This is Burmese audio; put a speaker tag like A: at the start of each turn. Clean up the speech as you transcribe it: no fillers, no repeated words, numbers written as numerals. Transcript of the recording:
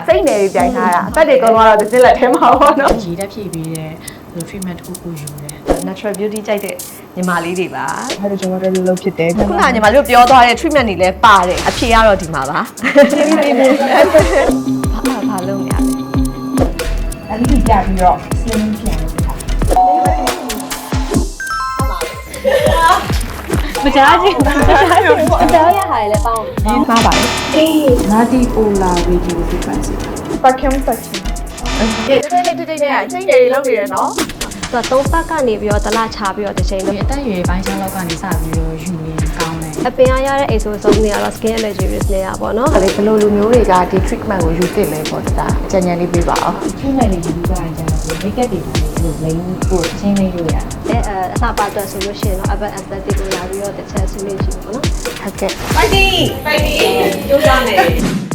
A: စိတ်နယ်ပြိုင်ထားတာအသက်တွေကောင်းသွားတော့တစ်လက်ထဲမှာပေါ့နော်
B: ရေတက်ဖြည့်ပေးတဲ့ treatment တစ်ခုကိုယူတယ်
A: natural beauty ကြိုက်တဲ့ညီမလေးတွေပါ
C: hydrogen water လို့ဖြစ်တယ်
A: ခုနကညီမလေးတို့ပြောသွားတဲ့ treatment တွေလည်းပါတယ်အဖြေကတော့ဒီမှာပါဘာလုပ်နေရလဲ
C: အဲ့ဒီကြပြီးတော့ slim ပြန်လုပ်တာ
B: မကြားချင်း
D: တော့ရဟာလည်းပေါင်း
A: မှားပါတယ်
B: multipolar radio frequency
C: vacuum suction
A: တိတ်နဲ့အချိန်တွေလောက်နေရနော်
D: သူက3ပတ်ကနေပြီးတော့တလချပြီးတော့တစ်ချိန်
B: ဒီအသက်အရွယ်ပိုင်းခြားလောက်ကနေစပြီးတော့ယူရင်ကောင်းတယ်
D: အပင်အားရတဲ့ exosome တွေကတော့ skin allergy risk တွေอ่ะပေါ့နော်
A: ဘယ်လိုလူမျိုးတွေကဒီ treatment ကိုယူသင့်လဲပေါ့ဒါအကြံဉာဏ်လေးပေးပါအောင်
B: treatment တွေယူသွားရင်ကျတော့ makeup တွေလို့လိမ့်ဖို့ချင်းလေးလို့ရတယ်
D: အစပါတော့ဆိုလို့ရှိရင်တော့ urban aesthetic ကိုလာပြီးတော့တစ်ချက်ဆွေးနွေးကြည့်ပါပေါ့နော်
A: ဟုတ်ကဲ့
C: fighting ကြိုးစားမယ်